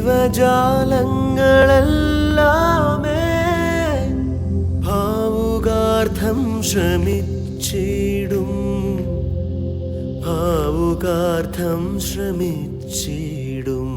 ജീവജാലങ്ങളെല്ലാമേ ഭാവുകാർത്ഥം ശ്രമിച്ചിടും, ഭാവുകാർത്ഥം ശ്രമിച്ചിടും.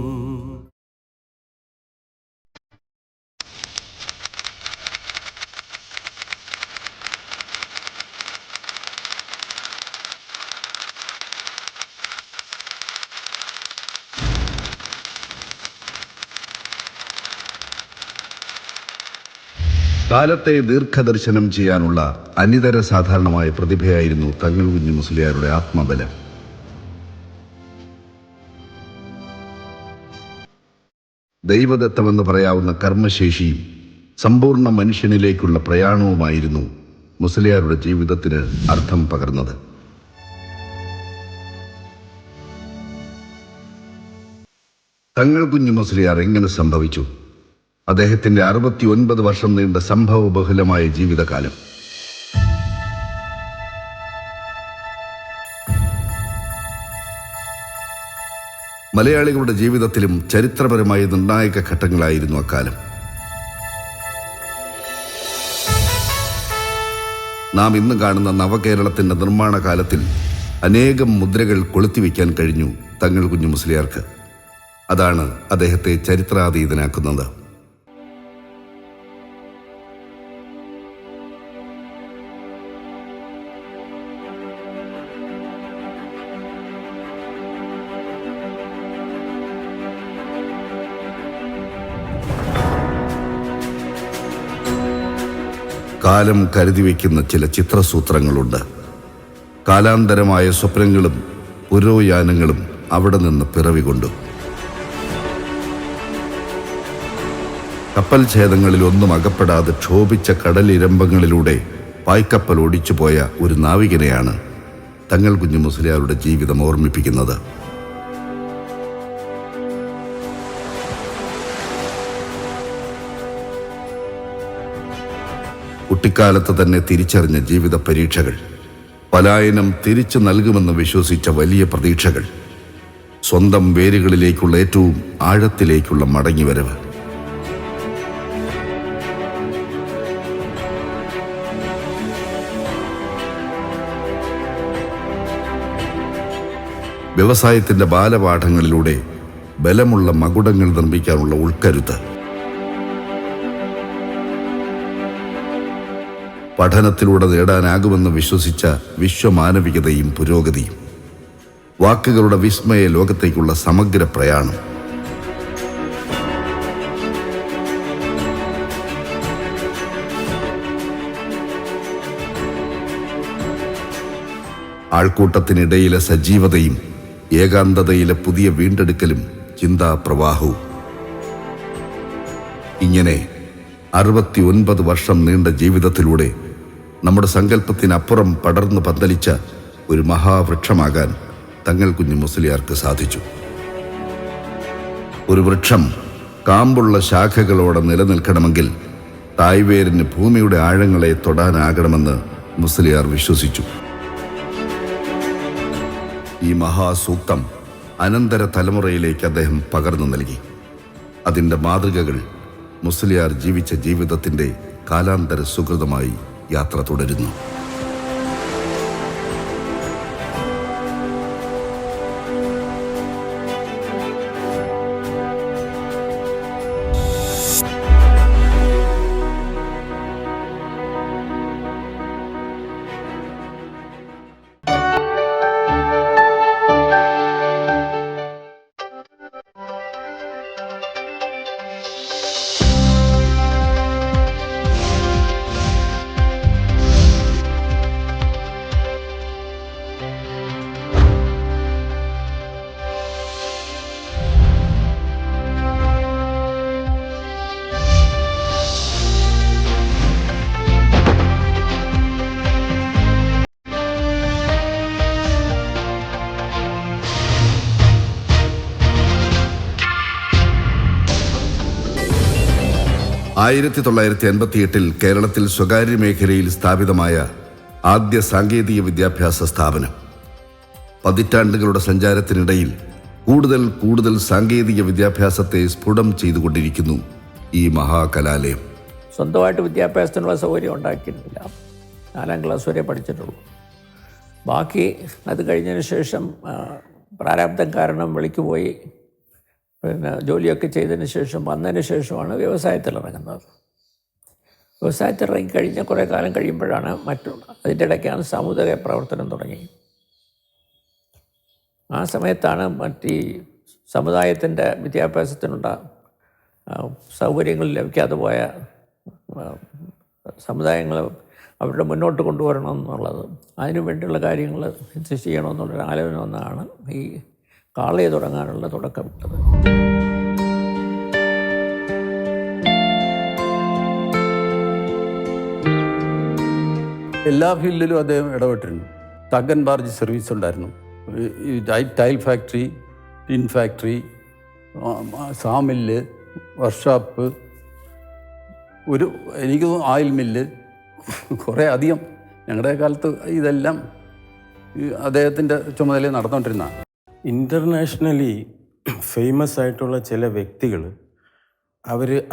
കാലത്തെ ദീർഘദർശനം ചെയ്യാനുള്ള അനിതര സാധാരണമായ പ്രതിഭയായിരുന്നു തങ്ങൾ കുഞ്ഞു മുസ്ലിയാരുടെ ആത്മബലം. ദൈവദത്തമെന്ന് പറയാവുന്ന കർമ്മശേഷിയും സമ്പൂർണ്ണ മനുഷ്യനിലേക്കുള്ള പ്രയാണവുമായിരുന്നു മുസ്ലിയാരുടെ ജീവിതത്തിന് അർത്ഥം പകർന്നത്. തങ്ങൾ കുഞ്ഞു മുസ്ലിയാർ എങ്ങനെ സംഭവിച്ചു? അദ്ദേഹത്തിന്റെ 69 വർഷം നീണ്ട സംഭവബഹുലമായ ജീവിതകാലം. മലയാളികളുടെ ജീവിതത്തിലും ചരിത്രപരമായ നിർണായക ഘട്ടങ്ങളായിരുന്നു അക്കാലം. നാം ഇന്ന് കാണുന്ന നവകേരളത്തിന്റെ നിർമ്മാണ കാലത്തിൽ അനേകം മുദ്രകൾ കൊളുത്തിവെക്കാൻ കഴിഞ്ഞു തങ്ങൾ കുഞ്ഞു മുസ്ലിയാർക്ക്. അതാണ് അദ്ദേഹത്തെ ചരിത്രാതീതനാക്കുന്നത്. കാലം കരുതി വയ്ക്കുന്ന ചില ചിത്രസൂത്രങ്ങളുണ്ട്. കാലാന്തരമായ സ്വപ്നങ്ങളും പുരോയാനങ്ങളും അവിടെ നിന്ന് പിറവികൊണ്ടു. കപ്പൽ ഛേദങ്ങളിൽ ഒന്നും അകപ്പെടാതെ ക്ഷോഭിച്ച കടലിരമ്പങ്ങളിലൂടെ പായ്ക്കപ്പൽ ഓടിച്ചുപോയ ഒരു നാവികനെയാണ് തങ്ങൾ കുഞ്ഞു മുസ്ലിയാരുടെ ജീവിതം ഓർമ്മിപ്പിക്കുന്നത്. കുട്ടിക്കാലത്ത് തന്നെ തിരിച്ചറിഞ്ഞ ജീവിത പരീക്ഷകൾ, പലായനം തിരിച്ചു നൽകുമെന്ന് വിശ്വസിച്ച വലിയ പ്രതീക്ഷകൾ, സ്വന്തം വേരുകളിലേക്കുള്ള ഏറ്റവും ആഴത്തിലേക്കുള്ള മടങ്ങിവരവ്. വ്യവസായത്തിന്റെ ബാലപാഠങ്ങളിലൂടെ ബലമുള്ള മകുടങ്ങൾ നിർമ്മിക്കാനുള്ള ഉൾക്കരുത്ത്, പഠനത്തിലൂടെ നേടാനാകുമെന്ന് വിശ്വസിച്ച വിശ്വമാനവികതയും പുരോഗതിയും, വാക്കുകളുടെ വിസ്മയ ലോകത്തേക്കുള്ള സമഗ്ര പ്രയാണം. ആൾക്കൂട്ടത്തിനിടയിലെ സജീവതയും ഏകാന്തതയിലെ പുതിയ വീണ്ടെടുക്കലും ചിന്താപ്രവാഹവും. ഇങ്ങനെ 69 വർഷം നീണ്ട ജീവിതത്തിലൂടെ നമ്മുടെ സങ്കല്പത്തിനപ്പുറം പടർന്നു പന്തലിച്ച ഒരു മഹാവൃക്ഷമാകാൻ തങ്ങൾ കുഞ്ഞു മുസ്ലിയാർക്ക് സാധിച്ചു. ഒരു വൃക്ഷം കാമ്പുള്ള ശാഖകളോടെ നിലനിൽക്കണമെങ്കിൽ തായ്വേരിന് ഭൂമിയുടെ ആഴങ്ങളെ തൊടാനാകണമെന്ന് മുസ്ലിയാർ വിശ്വസിച്ചു. ഈ മഹാസൂക്തം അനന്തര തലമുറയിലേക്ക് അദ്ദേഹം പകർന്നു നൽകി. അതിൻ്റെ മാതൃകകൾ മുസ്ലിയാർ ജീവിച്ച ജീവിതത്തിൻ്റെ കാലാന്തര സുഹൃതമായി യാത്ര തുടരുന്നു. ആയിരത്തി 1988 കേരളത്തിൽ സ്വകാര്യ മേഖലയിൽ സ്ഥാപിതമായ ആദ്യ സാങ്കേതിക വിദ്യാഭ്യാസ സ്ഥാപനം. പതിറ്റാണ്ടുകളുടെ സഞ്ചാരത്തിനിടയിൽ കൂടുതൽ കൂടുതൽ സാങ്കേതിക വിദ്യാഭ്യാസത്തെ സ്ഫുടം ചെയ്തുകൊണ്ടിരിക്കുന്നു ഈ മഹാകലാലയം. സ്വന്തമായിട്ട് വിദ്യാഭ്യാസത്തിനുള്ള സൗകര്യം ഉണ്ടാക്കിയിട്ടില്ല. 4ാം ക്ലാസ് വരെ പഠിച്ചിട്ടുള്ളൂ. ബാക്കി അത് കഴിഞ്ഞതിന് ശേഷം പ്രാരാബ്ധം കാരണം വിളിക്ക് പോയി ജോലിയൊക്കെ ചെയ്തതിന് ശേഷം വന്നതിന് ശേഷമാണ് വ്യവസായത്തിലിറങ്ങുന്നത്. വ്യവസായത്തിലിറങ്ങി കഴിഞ്ഞ കുറേ കാലം കഴിയുമ്പോഴാണ് അതിൻ്റെ ഇടയ്ക്കാണ് സാമുദായിക പ്രവർത്തനം തുടങ്ങി. ആ സമയത്താണ് മറ്റ് സമുദായത്തിൻ്റെ വിദ്യാഭ്യാസത്തിനുള്ള സൗകര്യങ്ങൾ ലഭിക്കാതെ പോയ സമുദായങ്ങൾ അവരുടെ മുന്നോട്ട് കൊണ്ടുവരണം എന്നുള്ളത്, അതിനു വേണ്ടിയുള്ള കാര്യങ്ങൾ ചെയ്യണമെന്നുള്ളൊരു ആലോചന ഒന്നാണ് ഈ കാളയെ തുടങ്ങാനുള്ള തുടക്കമിട്ടത്. എല്ലാ ഫീൽഡിലും അദ്ദേഹം ഇടപെട്ടിരുന്നു. ടഗ് ആൻഡ് ബാർജ് സർവീസ് ഉണ്ടായിരുന്നു. Tile factory, tin factory, sawmill, workshop, എനിക്ക് ഓയിൽ മില്ല്, കുറേ അധികം. ഞങ്ങളുടെ കാലത്ത് ഇതെല്ലാം അദ്ദേഹത്തിൻ്റെ ചുമതലയിൽ നടന്നുകൊണ്ടിരുന്നതാണ്. ഇൻ്റർനാഷണലി ഫേമസ് ആയിട്ടുള്ള ചില വ്യക്തികൾ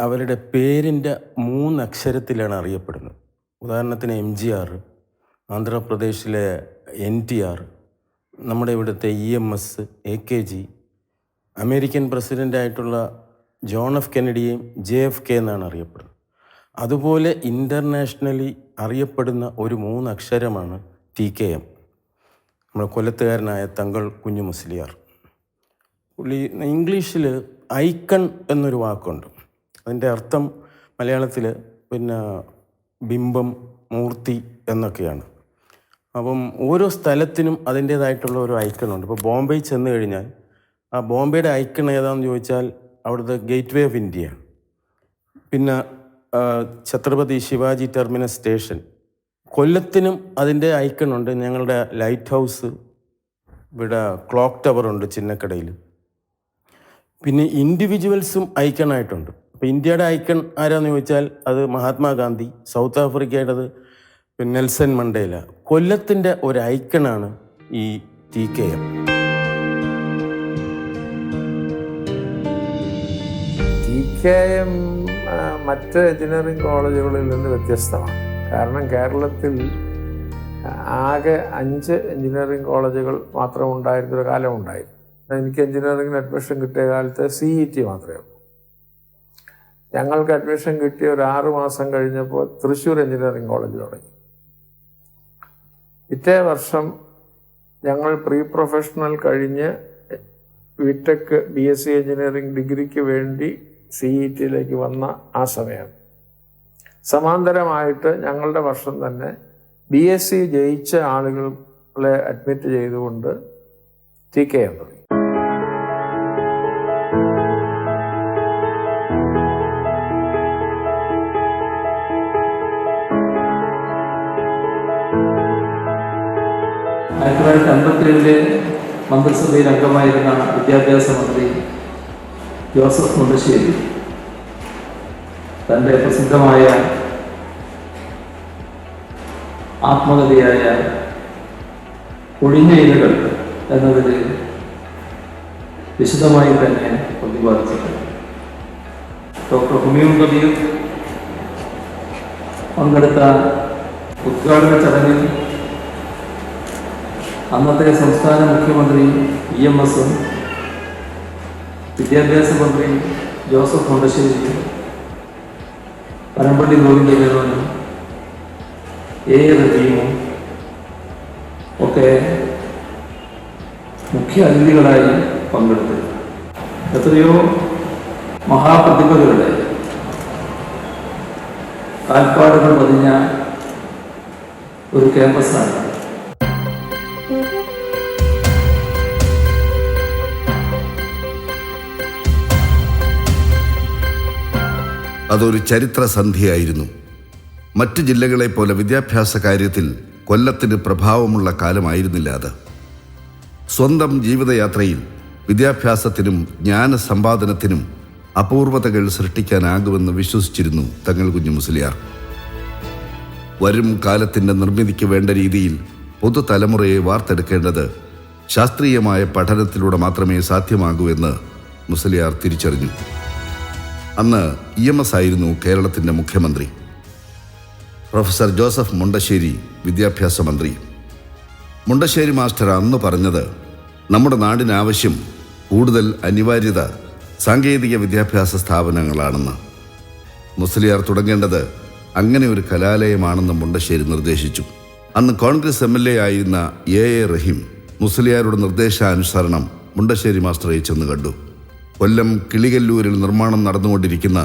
അവരുടെ പേരിൻ്റെ 3 അക്ഷരത്തിലാണ് അറിയപ്പെടുന്നത്. ഉദാഹരണത്തിന് MGR, ആന്ധ്രാപ്രദേശിലെ NTR, നമ്മുടെ ഇവിടുത്തെ EMS, AKG, അമേരിക്കൻ പ്രസിഡൻ്റായിട്ടുള്ള ജോൺ എഫ് കെന്നഡിയെയും JFK എന്നാണ് അറിയപ്പെടുന്നത്. അതുപോലെ ഇൻ്റർനാഷണലി അറിയപ്പെടുന്ന ഒരു 3 അക്ഷരമാണ് TKM, നമ്മുടെ കൊല്ലത്തുകാരനായ തങ്ങൾ കുഞ്ഞു മുസ്ലിയാർ. പുള്ളി ഇംഗ്ലീഷിൽ ഐക്കൺ എന്നൊരു വാക്കുണ്ട്. അതിൻ്റെ അർത്ഥം മലയാളത്തിൽ ബിംബം, മൂർത്തി എന്നൊക്കെയാണ്. അപ്പം ഓരോ സ്ഥലത്തിനും അതിൻ്റേതായിട്ടുള്ള ഒരു ഐക്കണുണ്ട്. ഇപ്പോൾ ബോംബെ ചെന്ന് കഴിഞ്ഞാൽ ആ ബോംബെയുടെ ഐക്കൺ ഏതാണെന്ന് ചോദിച്ചാൽ അവിടുത്തെ ഗേറ്റ് വേ ഓഫ് ഇന്ത്യ. പിന്നെ ഛത്രപതി ശിവാജി ടെർമിനസ് സ്റ്റേഷൻ. കൊല്ലത്തിനും അതിൻ്റെ ഐക്കണുണ്ട്. ഞങ്ങളുടെ ലൈറ്റ് ഹൗസ്, ഇവിടെ ക്ലോക്ക് ടവറുണ്ട് ചിന്നക്കടയിൽ. പിന്നെ ഇൻഡിവിജ്വൽസും ഐക്കണായിട്ടുണ്ട്. ഇപ്പോൾ ഇന്ത്യയുടെ ഐക്കൺ ആരാന്ന് ചോദിച്ചാൽ അത് മഹാത്മാഗാന്ധി, സൗത്ത് ആഫ്രിക്കയുടേത് നെൽസൺ മണ്ടേല. കൊല്ലത്തിൻ്റെ ഒരു ഐക്കണാണ് ഈ TKM. TKM മറ്റ് എഞ്ചിനീയറിംഗ് കോളേജുകളിൽ നിന്ന് വ്യത്യസ്തമാണ്. കാരണം കേരളത്തിൽ ആകെ 5 എഞ്ചിനീയറിംഗ് കോളേജുകൾ മാത്രം ഉണ്ടായിരുന്നൊരു കാലം ഉണ്ടായിരുന്നു. എനിക്ക് എഞ്ചിനീയറിംഗിന് അഡ്മിഷൻ കിട്ടിയ കാലത്ത് CET മാത്രമേ ഉള്ളൂ. ഞങ്ങൾക്ക് അഡ്മിഷൻ കിട്ടിയ ഒരു 6 മാസം കഴിഞ്ഞപ്പോൾ തൃശ്ശൂർ എഞ്ചിനീയറിംഗ് കോളേജ് തുടങ്ങി. പിറ്റേ വർഷം ഞങ്ങൾ പ്രീ പ്രൊഫഷണൽ കഴിഞ്ഞ് BTech BSc എഞ്ചിനീയറിംഗ് ഡിഗ്രിക്ക് വേണ്ടി CETയിലേക്ക് വന്ന ആ സമയം സമാന്തരമായിട്ട് ഞങ്ങളുടെ വർഷം തന്നെ BSc ജയിച്ച ആളുകളെ അഡ്മിറ്റ് ചെയ്തുകൊണ്ട് TKM തുടങ്ങി. ആയിരത്തി 1957 മന്ത്രിസഭയിൽ അംഗമായിരുന്ന വിദ്യാഭ്യാസ മന്ത്രി ജോസഫ് മുണ്ടശ്ശേരി തൻ്റെ പ്രസിദ്ധമായ ആത്മകഥയായ ഒഴിഞ്ഞ ഇലകൾ എന്നതിൽ വിശദമായി തന്നെ പ്രതിപാദിച്ചിട്ടുണ്ട്. ഡോക്ടർ ഹുമയൂൺ കബീർ പങ്കെടുത്ത ഉദ്ഘാടന ചടങ്ങിൽ അന്നത്തെ സംസ്ഥാന മുഖ്യമന്ത്രി EMSഉം വിദ്യാഭ്യാസ മന്ത്രി ജോസഫ് മുണ്ടശ്ശേരിയും പനമ്പള്ളി ഗോവിന്ദനും റഹീമും ഒക്കെ മുഖ്യ അതിഥികളായി പങ്കെടുത്തു. എത്രയോ മഹാപ്രതിഭകളുടെ കാൽപ്പാടുകൾ പതിഞ്ഞ ഒരു ക്യാമ്പസാണ്. അതൊരു ചരിത്രസന്ധിയായിരുന്നു. മറ്റ് ജില്ലകളെ പോലെ വിദ്യാഭ്യാസ കാര്യത്തിൽ കൊല്ലത്തിന് പ്രഭാവമുള്ള കാലമായിരുന്നില്ല അത്. സ്വന്തം ജീവിതയാത്രയിൽ വിദ്യാഭ്യാസത്തിനും ജ്ഞാനസമ്പാദനത്തിനും അപൂർവതകൾ സൃഷ്ടിക്കാനാകുമെന്ന് വിശ്വസിച്ചിരുന്നു തങ്ങൾ കുഞ്ഞു മുസ്ലിയാർ. വരും കാലത്തിൻ്റെ നിർമ്മിതിക്ക് വേണ്ട രീതിയിൽ പുതുതലമുറയെ വാർത്തെടുക്കേണ്ടത് ശാസ്ത്രീയമായ പഠനത്തിലൂടെ മാത്രമേ സാധ്യമാകൂ എന്ന് മുസ്ലിയാർ തിരിച്ചറിഞ്ഞു. അന്ന് EMS ആയിരുന്നു കേരളത്തിൻ്റെ മുഖ്യമന്ത്രി. പ്രൊഫസർ ജോസഫ് മുണ്ടശ്ശേരി വിദ്യാഭ്യാസ മന്ത്രി. മുണ്ടശ്ശേരി മാസ്റ്റർ അന്ന് പറഞ്ഞത്, നമ്മുടെ നാടിനാവശ്യം, കൂടുതൽ അനിവാര്യത സാങ്കേതിക വിദ്യാഭ്യാസ സ്ഥാപനങ്ങളാണെന്ന്. മുസ്ലിയാർ തുടങ്ങേണ്ടത് അങ്ങനെ ഒരു കലാലയമാണെന്ന് മുണ്ടശ്ശേരി നിർദ്ദേശിച്ചു. അന്ന് കോൺഗ്രസ് MLA ആയിരുന്ന A റഹീം മുസ്ലിയാരുടെ നിർദ്ദേശാനുസരണം മുണ്ടശ്ശേരി മാസ്റ്ററെ ചെന്ന് കണ്ടു. കൊല്ലം കിളികല്ലൂരിൽ നിർമ്മാണം നടന്നുകൊണ്ടിരിക്കുന്ന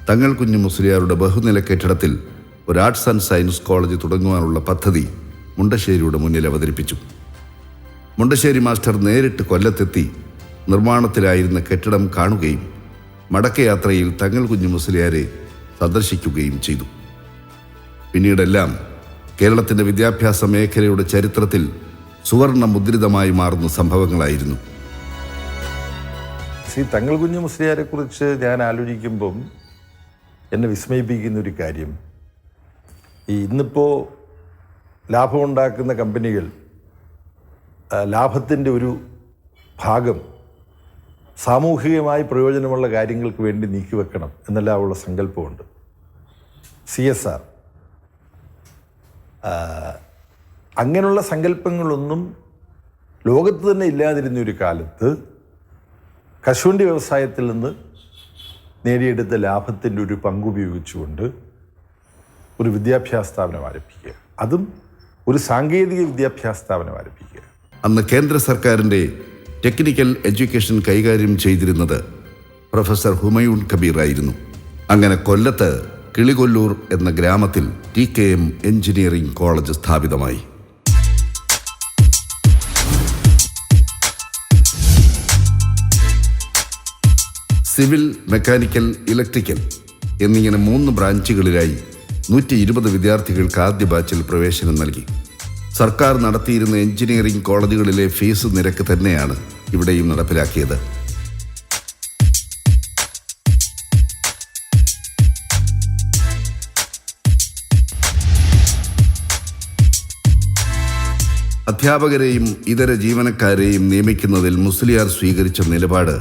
തങ്ങൾ കുഞ്ഞു മുസ്ലിയാരുടെ ബഹുനില കെട്ടിടത്തിൽ ഒരു ആർട്സ് ആൻഡ് സയൻസ് കോളേജ് തുടങ്ങുവാനുള്ള പദ്ധതി മുണ്ടശ്ശേരിയുടെ മുന്നിൽ അവതരിപ്പിച്ചു. മുണ്ടശ്ശേരി മാസ്റ്റർ നേരിട്ട് കൊല്ലത്തെത്തി നിർമ്മാണത്തിലായിരുന്ന കെട്ടിടം കാണുകയും മടക്കയാത്രയിൽ തങ്ങൾ കുഞ്ഞു മുസ്ലിയാരെ സന്ദർശിക്കുകയും ചെയ്തു. പിന്നീടെല്ലാം കേരളത്തിൻ്റെ വിദ്യാഭ്യാസ മേഖലയുടെ ചരിത്രത്തിൽ സുവർണ മുദ്രിതമായി മാറുന്ന സംഭവങ്ങളായിരുന്നു. ശ്രീ തങ്ങൾ കുഞ്ഞു മുസ്ലിയാരെക്കുറിച്ച് ഞാൻ ആലോചിക്കുമ്പം എന്നെ വിസ്മയിപ്പിക്കുന്ന ഒരു കാര്യം, ഇന്നിപ്പോൾ ലാഭമുണ്ടാക്കുന്ന കമ്പനികൾ ലാഭത്തിൻ്റെ ഒരു ഭാഗം സാമൂഹികമായി പ്രയോജനമുള്ള കാര്യങ്ങൾക്ക് വേണ്ടി നീക്കിവെക്കണം എന്നെല്ലാം ഉള്ള സങ്കല്പമുണ്ട്. CSR അങ്ങനെയുള്ള സങ്കല്പങ്ങളൊന്നും ലോകത്ത് തന്നെ ഇല്ലാതിരുന്ന ഒരു കാലത്ത് കശുവണ്ടി വ്യവസായത്തിൽ നിന്ന് നേടിയെടുത്ത ലാഭത്തിൻ്റെ ഒരു പങ്കുപയോഗിച്ചുകൊണ്ട് ഒരു വിദ്യാഭ്യാസ സ്ഥാപനം ആരംഭിക്കുക, അതും ഒരു സാങ്കേതിക വിദ്യാഭ്യാസ സ്ഥാപനം ആരംഭിക്കുക. അന്ന് കേന്ദ്ര സർക്കാരിൻ്റെ ടെക്നിക്കൽ എഡ്യൂക്കേഷൻ കൈകാര്യം ചെയ്തിരുന്നത് പ്രൊഫസർ ഹുമയൂൺ കബീർ ആയിരുന്നു. അങ്ങനെ കൊല്ലത്ത് കിളികൊല്ലൂർ എന്ന ഗ്രാമത്തിൽ TKM എഞ്ചിനീയറിംഗ് കോളേജ് സ്ഥാപിതമായി. സിവിൽ, മെക്കാനിക്കൽ, ഇലക്ട്രിക്കൽ എന്നിങ്ങനെ 3 ബ്രാഞ്ചുകളിലായി 120 വിദ്യാർത്ഥികൾക്ക് ആദ്യ ബാച്ചിൽ പ്രവേശനം നൽകി. സർക്കാർ നടത്തിയിരുന്ന എഞ്ചിനീയറിംഗ് കോളേജുകളിലെ ഫീസ് നിരക്ക് തന്നെയാണ് ഇവിടെയും നടപ്പിലാക്കിയത്. അധ്യാപകരെയും ഇതര ജീവനക്കാരെയും നിയമിക്കുന്നതിൽ മുസ്ലിയാർ സ്വീകരിച്ച നിലപാട്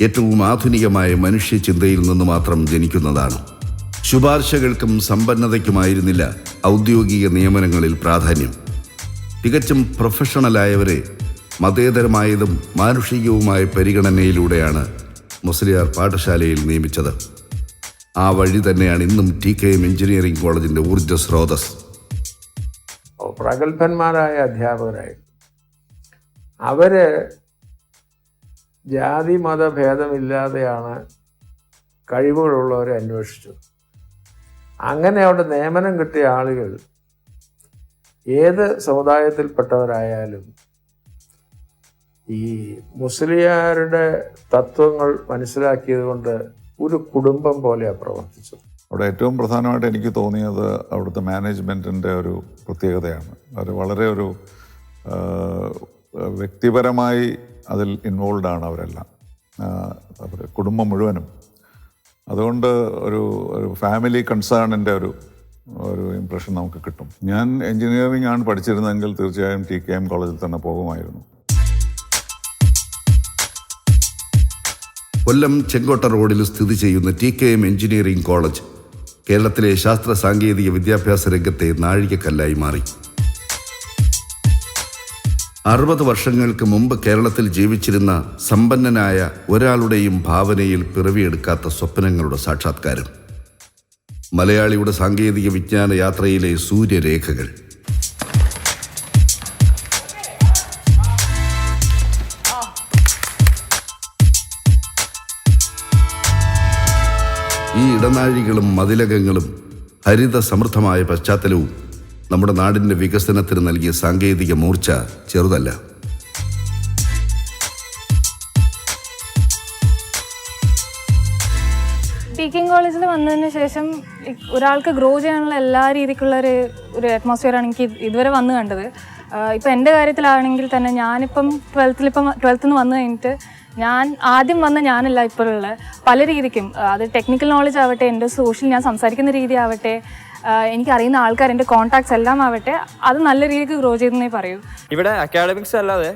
ഏറ്റവും ആധുനികമായ മനുഷ്യചിന്തയിൽ നിന്ന് മാത്രം ജനിക്കുന്നതാണ്. ശുപാർശകൾക്കും സമ്പന്നതയ്ക്കുമായിരുന്നില്ല ഔദ്യോഗിക നിയമനങ്ങളിൽ പ്രാധാന്യം. തികച്ചും പ്രൊഫഷണലായവരെ മതേതരമായതും മാനുഷികവുമായ പരിഗണനയിലൂടെയാണ് മുസ്ലിയാർ പാഠശാലയിൽ നിയമിച്ചത്. ആ വഴി തന്നെയാണ് ഇന്നും TKM എഞ്ചിനീയറിംഗ് കോളേജിൻ്റെ ഊർജ്ജ സ്രോതസ്. പ്രഗത്ഭന്മാരായ അധ്യാപകരായി അവര് ജാതി മത ഭേദമില്ലാതെയാണ് കഴിവുകളുള്ളവരെ അന്വേഷിച്ചത്. അങ്ങനെ അവിടെ നിയമനം കിട്ടിയ ആളുകൾ ഏത് സമുദായത്തിൽപ്പെട്ടവരായാലും ഈ മുസ്ലിയാരുടെ തത്വങ്ങൾ മനസ്സിലാക്കിയത് കൊണ്ട് ഒരു കുടുംബം പോലെയാണ് പ്രവർത്തിച്ചത്. അവിടെ ഏറ്റവും പ്രധാനമായിട്ട് എനിക്ക് തോന്നിയത് അവിടുത്തെ മാനേജ്മെൻറ്റിൻ്റെ ഒരു പ്രത്യേകതയാണ്. അവർ വളരെ ഒരു വ്യക്തിപരമായി അതിൽ ഇൻവോൾവാണ് അവരെല്ലാം, അവർ കുടുംബം മുഴുവനും. അതുകൊണ്ട് ഒരു ഫാമിലി കൺസേണിൻ്റെ ഒരു ഇംപ്രഷൻ നമുക്ക് കിട്ടും. ഞാൻ എൻജിനീയറിംഗ് ആണ് പഠിച്ചിരുന്നതെങ്കിൽ തീർച്ചയായും TKM കോളേജിൽ തന്നെ പോകുമായിരുന്നു. കൊല്ലം ചെങ്കോട്ട റോഡിൽ സ്ഥിതി ചെയ്യുന്ന TKM എഞ്ചിനീയറിംഗ് കോളേജ് കേരളത്തിലെ ശാസ്ത്ര സാങ്കേതിക വിദ്യാഭ്യാസ രംഗത്തെ നാഴികക്കല്ലായി മാറി. 60 വർഷങ്ങൾക്ക് മുമ്പ് കേരളത്തിൽ ജീവിച്ചിരുന്ന സമ്പന്നനായ ഒരാളുടെയും ഭാവനയിൽ പിറവിയെടുക്കാത്ത സ്വപ്നങ്ങളുടെ സാക്ഷാത്കാരം. മലയാളിയുടെ സാങ്കേതിക വിജ്ഞാന യാത്രയിലെ സൂര്യരേഖകൾ. ഈ ഇടനാഴികളും മതിലകങ്ങളും ഹരിത സമൃദ്ധമായ പശ്ചാത്തലവും നമ്മുടെ നാടിൻ്റെ വികസനത്തിന് നൽകിയ സാങ്കേതിക മൂർച്ച ചെറുതല്ല. TKM കോളേജിൽ വന്നതിന് ശേഷം ഒരാൾക്ക് ഗ്രോ ചെയ്യാനുള്ള എല്ലാ രീതിക്കുള്ള ഒരു അറ്റ്മോസ്ഫിയറാണ് എനിക്ക് ഇതുവരെ വന്ന് കണ്ടത്. ഇപ്പം എൻ്റെ കാര്യത്തിലാണെങ്കിൽ തന്നെ ഞാനിപ്പം 12th നിന്ന് വന്നു കഴിഞ്ഞിട്ട് ഞാൻ ആദ്യം വന്ന ഞാനല്ല ഇപ്പോഴുള്ള പല രീതിക്കും, അത് ടെക്നിക്കൽ നോളജ് ആവട്ടെ, എൻ്റെ സോഷ്യൽ ഞാൻ സംസാരിക്കുന്ന രീതി ആവട്ടെ, എനിക്കറിയുന്ന ആൾക്കാർ, എൻ്റെ കോൺടാക്ട്സ് എല്ലാം ആവട്ടെ, അത് നല്ല രീതിക്ക് ഗ്രോ ചെയ്തെന്നേ പറയൂ. ഇവിടെ അക്കാഡമിക്സ് അല്ലാതെ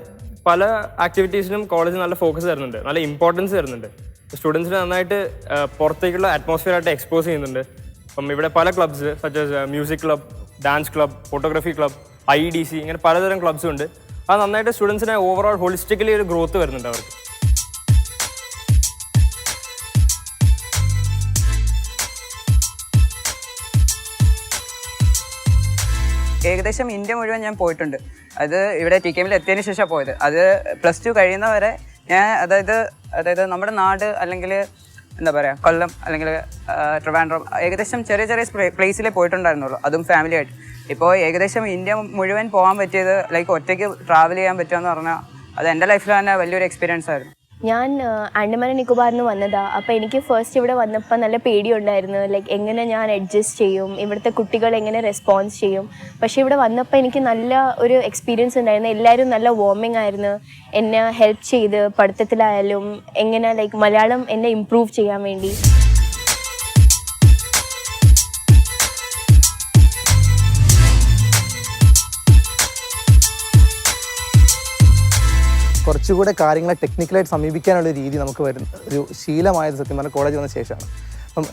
പല ആക്ടിവിറ്റീസിനും കോളേജ് നല്ല ഫോക്കസ് തരുന്നുണ്ട്, നല്ല ഇമ്പോർട്ടൻസ് തരുന്നുണ്ട്. സ്റ്റുഡൻസിന് നന്നായിട്ട് പുറത്തേക്കുള്ള അറ്റ്മോസ്ഫിയർ ആയിട്ട് എക്സ്പോസ് ചെയ്യുന്നുണ്ട്. അപ്പം ഇവിടെ പല clubs such music club, dance club, photography club, IEDC, ഇങ്ങനെ പലതരം ക്ലബ്സും ഉണ്ട്. അത് നന്നായിട്ട് സ്റ്റുഡൻസിനെ ഓവറോൾ ഹോളിസ്റ്റിക്കലി ഒരു ഗ്രോത്ത് വരുന്നുണ്ട് അവർക്ക്. ഏകദേശം ഇന്ത്യ മുഴുവൻ ഞാൻ പോയിട്ടുണ്ട്. അത് ഇവിടെ TKMൽ എത്തിയതിന് ശേഷം പോയത്. അത് +2 കഴിയുന്നവരെ ഞാൻ അതായത് നമ്മുടെ നാട് അല്ലെങ്കിൽ എന്താ പറയുക കൊല്ലം അല്ലെങ്കിൽ ട്രിവാൻഡ്രം ഏകദേശം ചെറിയ ചെറിയ പ്ലേസിലേ പോയിട്ടുണ്ടായിരുന്നുള്ളൂ, അതും ഫാമിലി ആയിട്ട്. ഇപ്പോൾ ഏകദേശം ഇന്ത്യ മുഴുവൻ പോകാൻ പറ്റിയത് ഒറ്റയ്ക്ക് ട്രാവൽ ചെയ്യാൻ പറ്റുക പറഞ്ഞാൽ അത് എൻ്റെ ലൈഫിൽ തന്നെ വലിയൊരു എക്സ്പീരിയൻസ് ആയിരുന്നു. ഞാൻ ആൻഡമാൻ ആൻഡ് നിക്കോബാറിന് വന്നതാണ്. അപ്പോൾ എനിക്ക് ഫസ്റ്റ് ഇവിടെ വന്നപ്പോൾ നല്ല പേടിയുണ്ടായിരുന്നു, എങ്ങനെ ഞാൻ അഡ്ജസ്റ്റ് ചെയ്യും, ഇവിടുത്തെ കുട്ടികൾ എങ്ങനെ റെസ്പോൺസ് ചെയ്യും. പക്ഷേ ഇവിടെ വന്നപ്പോൾ എനിക്ക് നല്ല ഒരു എക്സ്പീരിയൻസ് ഉണ്ടായിരുന്നു. എല്ലാവരും നല്ല വാർമിംഗ് ആയിരുന്നു, എന്നെ ഹെൽപ്പ് ചെയ്ത് പഠിത്തത്തിലായാലും എങ്ങനെ മലയാളം എന്നെ ഇമ്പ്രൂവ് ചെയ്യാൻ വേണ്ടി. കുറച്ചുകൂടെ കാര്യങ്ങളെ ടെക്നിക്കലായിട്ട് സമീപിക്കാനുള്ള രീതി നമുക്ക് വരുന്ന ഒരു ശീലമായത് സത്യം പറഞ്ഞാൽ കോളേജ് വന്ന ശേഷമാണ്. അപ്പം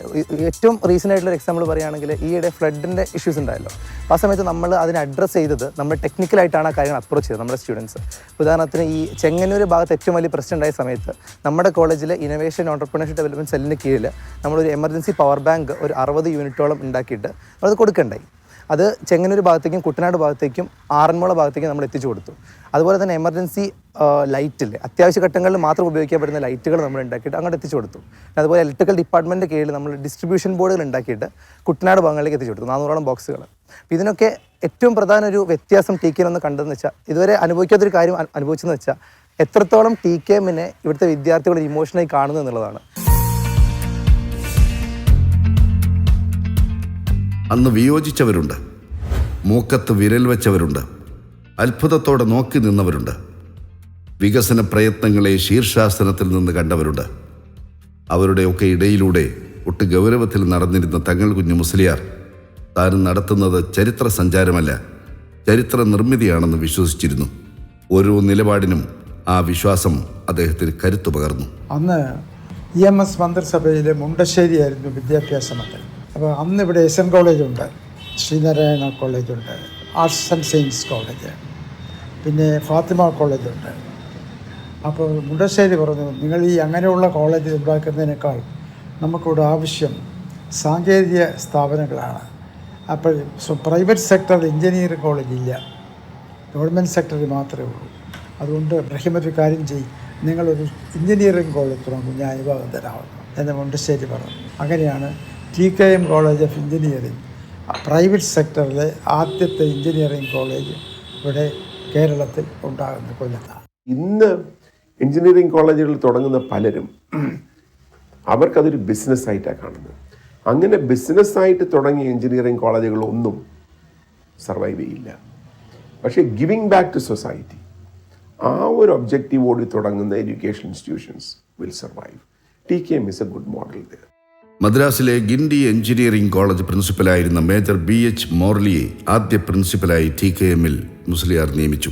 ഏറ്റവും റീസെൻ്റ് ആയിട്ടുള്ള എക്സാമ്പിൾ പറയുകയാണെങ്കിൽ ഈയിടെ ഫ്ലഡിൻ്റെ ഇഷ്യൂസ് ഉണ്ടായല്ലോ. ആ സമയത്ത് നമ്മൾ അതിനെ അഡ്രസ്സ് ചെയ്തത് നമ്മൾ ടെക്നിക്കലായിട്ടാണ് ആ കാര്യങ്ങൾ അപ്രോച്ച് ചെയ്തത് നമ്മുടെ സ്റ്റുഡൻസ്. ഉദാഹരണത്തിന് ഈ ചെങ്ങന്നൂർ ഭാഗത്ത് ഏറ്റവും വലിയ പ്രശ്നം ഉണ്ടായ സമയത്ത് നമ്മുടെ കോളേജിൽ ഇന്നോവേഷൻ ഓൺടർപ്രണർഷിപ്പ് ഡെവലപ്മെൻറ്റ് സെല്ലിന് കീഴിൽ നമ്മളൊരു എമർജൻസി പവർ ബാങ്ക് ഒരു 60 യൂണിറ്റോളം ഉണ്ടാക്കിയിട്ട് നമ്മളത് കൊടുക്കണ്ടായി. അത് ചെങ്ങന്നൂർ ഭാഗത്തേക്കും കുട്ടനാട് ഭാഗത്തേക്കും ആറന്മുള ഭാഗത്തേക്കും നമ്മൾ എത്തിച്ചു കൊടുത്തു. അതുപോലെ തന്നെ എമർജൻസി ലൈറ്റിൽ അത്യാവശ്യ ഘട്ടങ്ങളിൽ മാത്രം ഉപയോഗിക്കപ്പെടുന്ന ലൈറ്റുകൾ നമ്മൾ ഉണ്ടാക്കിയിട്ട് അങ്ങോട്ട് എത്തിച്ചു കൊടുത്തു. അതുപോലെ ഇലക്ട്രിക്കൽ ഡിപ്പാർട്ട്മെൻറ്റ് കീഴിൽ നമ്മൾ ഡിസ്ട്രിബ്യൂഷൻ ബോർഡുകൾ ഉണ്ടാക്കിയിട്ട് കുട്ടനാട് ഭാഗങ്ങളിലേക്ക് എത്തിച്ചു കൊടുത്തു, 400ഓളം ബോക്സുകൾ. അപ്പോൾ ഇതിനൊക്കെ ഏറ്റവും പ്രധാന ഒരു വ്യത്യാസം TKM ഒന്ന് കണ്ടതെന്ന് വെച്ചാൽ, ഇതുവരെ അനുഭവിക്കാത്തൊരു കാര്യം അനുഭവിച്ചതെന്ന് വെച്ചാൽ എത്രത്തോളം TKMനെ ഇവിടുത്തെ വിദ്യാർത്ഥികൾ ഇമോഷണലി കാണുന്നു എന്നുള്ളതാണ്. അന്ന് വിയോജിച്ചവരുണ്ട്, മൂക്കത്ത് വിരൽ വെച്ചവരുണ്ട്, അത്ഭുതത്തോടെ നോക്കി നിന്നവരുണ്ട്, വികസന പ്രയത്നങ്ങളെ ശീർഷാസനത്തിൽ നിന്ന് കണ്ടവരുണ്ട്. അവരുടെയൊക്കെ ഇടയിലൂടെ ഒട്ട് ഗൗരവത്തിൽ നടന്നിരുന്ന തങ്ങൾ കുഞ്ഞു മുസ്ലിയാർ താൻ നടത്തുന്നത് ചരിത്ര സഞ്ചാരമല്ല, ചരിത്ര നിർമ്മിതിയാണെന്ന് വിശ്വസിച്ചിരുന്നു. ഓരോ നിലപാടിനും ആ വിശ്വാസം അദ്ദേഹത്തിന് കരുത്തു പകർന്നു. അന്ന് EMS മന്ത്രിസഭയിലെ മുണ്ടശ്ശേരിയായിരുന്നു വിദ്യാഭ്യാസ മന്ത്രി. അപ്പോൾ അന്ന് ഇവിടെ SN കോളേജുണ്ട്, ശ്രീനാരായണ കോളേജുണ്ട്, ആർട്സ് ആൻഡ് സയൻസ് കോളേജ്, പിന്നെ ഫാത്തിമ കോളേജുണ്ട്. അപ്പോൾ മുണ്ടശ്ശേരി പറഞ്ഞു, നിങ്ങൾ ഈ അങ്ങനെയുള്ള കോളേജ് ഉണ്ടാക്കുന്നതിനേക്കാൾ നമുക്കിവിടെ ആവശ്യം സാങ്കേതിക സ്ഥാപനങ്ങളാണ്. അപ്പോൾ പ്രൈവറ്റ് സെക്ടറിൽ എഞ്ചിനീയറിംഗ് കോളേജ് ഇല്ല, ഗവൺമെൻറ് സെക്ടറിൽ മാത്രമേ ഉള്ളൂ. അതുകൊണ്ട് റഹിമത്ത് കാര്യം ചെയ്യും, നിങ്ങളൊരു എഞ്ചിനീയറിംഗ് കോളേജ് തുടങ്ങും, ഞാൻ വിഭാഗം തരാമെന്ന് എന്ന് മുണ്ടശ്ശേരി പറഞ്ഞു. അങ്ങനെയാണ് TKM college of engineering private സെക്ടറിലെ ആദ്യത്തെ എഞ്ചിനീയറിംഗ് കോളേജ് ഇവിടെ കേരളത്തിൽ ഉണ്ടാകുന്നത് കൊല്ലത്താണ്. ഇന്ന് എഞ്ചിനീയറിംഗ് കോളേജുകൾ തുടങ്ങുന്ന പലരും അവർക്കതൊരു ബിസിനസ്സായിട്ടാണ് കാണുന്നത്. അങ്ങനെ ബിസിനസ്സായിട്ട് തുടങ്ങിയ എഞ്ചിനീയറിംഗ് കോളേജുകളൊന്നും സർവൈവ് ചെയ്യില്ല. പക്ഷേ ഗിവിങ് ബാക്ക് ടു സൊസൈറ്റി, ആ ഒരു ഒബ്ജക്റ്റീവോട് തുടങ്ങുന്ന education institutions will survive. TKM is a good model there. മദ്രാസിലെ ഗിൻഡി എഞ്ചിനീയറിംഗ് കോളേജ് പ്രിൻസിപ്പലായിരുന്ന മേജർ BH മോർലിയെ ആദ്യ പ്രിൻസിപ്പലായി TKMൽ മുസ്ലിയാർ നിയമിച്ചു.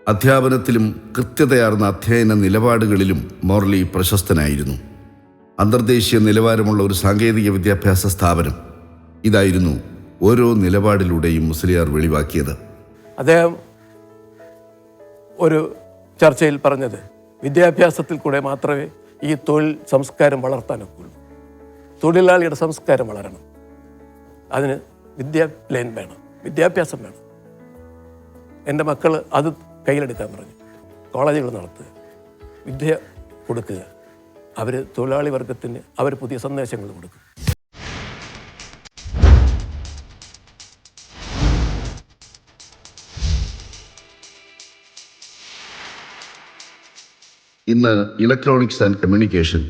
അധ്യാപനത്തിലും കൃത്യതയാർന്ന അധ്യയന നിലപാടുകളിലും മോർലി പ്രശസ്തനായിരുന്നു. അന്തർദേശീയ നിലവാരമുള്ള ഒരു സാങ്കേതിക വിദ്യാഭ്യാസ സ്ഥാപനം, ഇതായിരുന്നു ഓരോ നിലപാടിലൂടെയും മുസ്ലിയാർ വെളിവാക്കിയത്. അദ്ദേഹം ഒരു ചർച്ചയിൽ പറഞ്ഞത്, വിദ്യാഭ്യാസത്തിൽ കൂടെ മാത്രമേ ഈ തൊഴിൽ സംസ്കാരം വളർത്താനൊക്കുള്ളൂ. തൊഴിലാളിയുടെ സംസ്കാരം വളരണം, അതിന് വിദ്യാഭ്യാസം വേണം. എൻ്റെ മക്കൾ അത് കയ്യിലെടുക്കാൻ പറഞ്ഞു. കോളേജുകൾ നടത്തുക, വിദ്യ കൊടുക്കുക, അവർ തൊഴിലാളി വർഗത്തിന് അവർ പുതിയ സന്ദേശങ്ങൾ കൊടുക്കും. ഇന്ന് electronics and communication,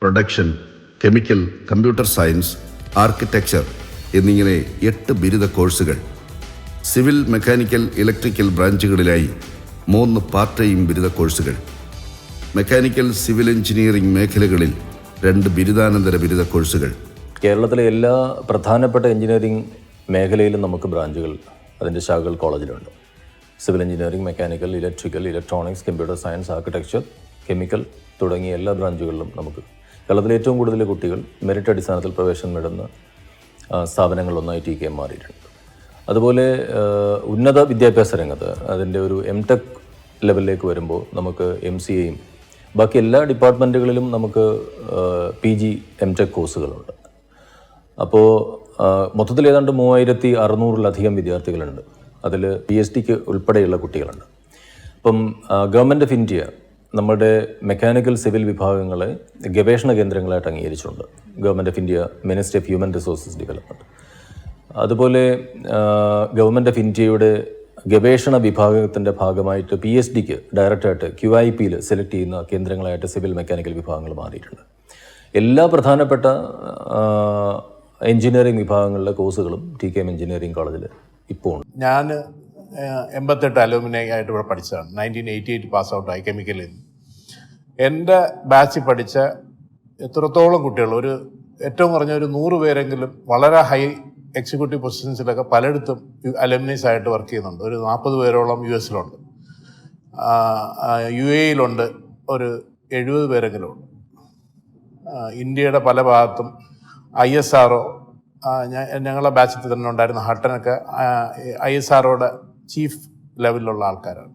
production, chemical, computer science, architecture എന്നിങ്ങനെ 8 ബിരുദ കോഴ്സുകൾ, സിവിൽ, മെക്കാനിക്കൽ, ഇലക്ട്രിക്കൽ ബ്രാഞ്ചുകളിലായി 3 പാർട്ട് ടൈം ബിരുദ കോഴ്സുകൾ, മെക്കാനിക്കൽ, സിവിൽ എഞ്ചിനീയറിംഗ് മേഖലകളിൽ 2 ബിരുദാനന്തര ബിരുദ കോഴ്സുകൾ. കേരളത്തിലെ എല്ലാ പ്രധാനപ്പെട്ട എഞ്ചിനീയറിംഗ് മേഖലയിലും നമുക്ക് ബ്രാഞ്ചുകൾ, അതിൻ്റെ ശാഖകൾ കോളേജിലുണ്ട്. Civil engineering, mechanical, electrical, electronics, computer science, architecture, chemical തുടങ്ങിയ എല്ലാ ബ്രാഞ്ചുകളിലും നമുക്ക് കേരളത്തിലെ ഏറ്റവും കൂടുതൽ കുട്ടികൾ മെറിറ്റ് അടിസ്ഥാനത്തിൽ പ്രവേശനം നേടുന്ന സ്ഥാപനങ്ങളിലൊന്നായി TKM മാറിയിട്ടുണ്ട്. അതുപോലെ ഉന്നത വിദ്യാഭ്യാസ രംഗത്ത് അതിൻ്റെ ഒരു MTech ലെവലിലേക്ക് വരുമ്പോൾ നമുക്ക് MCAയും ബാക്കി എല്ലാ ഡിപ്പാർട്ട്മെൻറ്റുകളിലും നമുക്ക് PG MTech കോഴ്സുകളുണ്ട്. അപ്പോൾ മൊത്തത്തിൽ ഏതാണ്ട് 3600-ലധികം വിദ്യാർത്ഥികളുണ്ട്. അതിൽ PhDക്ക് ഉൾപ്പെടെയുള്ള കുട്ടികളുണ്ട്. അപ്പം ഗവൺമെൻറ് ഓഫ് ഇന്ത്യ നമ്മുടെ മെക്കാനിക്കൽ സിവിൽ വിഭാഗങ്ങളെ ഗവേഷണ കേന്ദ്രങ്ങളായിട്ട് അംഗീകരിച്ചിട്ടുണ്ട്. Government of India, ministry of human resources development. അതുപോലെ ഗവൺമെൻറ് ഓഫ് ഇന്ത്യയുടെ ഗവേഷണ വിഭാഗത്തിൻ്റെ ഭാഗമായിട്ട് PhDക്ക് ഡയറക്റ്റായിട്ട് QIPയിൽ സെലക്ട് ചെയ്യുന്ന കേന്ദ്രങ്ങളായിട്ട് സിവിൽ മെക്കാനിക്കൽ വിഭാഗങ്ങൾ മാറിയിട്ടുണ്ട്. എല്ലാ പ്രധാനപ്പെട്ട എഞ്ചിനീയറിംഗ് വിഭാഗങ്ങളിലെ കോഴ്സുകളും TKM എഞ്ചിനീയറിംഗ് കോളേജിൽ ഇപ്പോൾ ഉണ്ട്. ഞാൻ 88 അലൂമിനി ആയിട്ട് ഇവിടെ പഠിച്ചതാണ്. 1988 പാസ് ഔട്ടായി കെമിക്കലിൽ നിന്ന്. എൻ്റെ ബാച്ചിൽ പഠിച്ച എത്രത്തോളം കുട്ടികൾ, ഒരു ഏറ്റവും കുറഞ്ഞ ഒരു 100 പേരെങ്കിലും വളരെ ഹൈ എക്സിക്യൂട്ടീവ് പൊസിഷൻസിലൊക്കെ പലയിടത്തും അലുമിനീസ് ആയിട്ട് വർക്ക് ചെയ്യുന്നുണ്ട്. ഒരു 40 പേരോളം US-ലുണ്ട്, UAE-യിലുണ്ട്, ഒരു 70 പേരെങ്കിലും ഉണ്ട്. ഇന്ത്യയുടെ പല ഭാഗത്തും ISRO, ഞങ്ങളെ ബാച്ചിൽ തന്നെ ഉണ്ടായിരുന്ന ഹട്ടനൊക്കെ ISROയുടെ ചീഫ് ലെവലിലുള്ള ആൾക്കാരാണ്.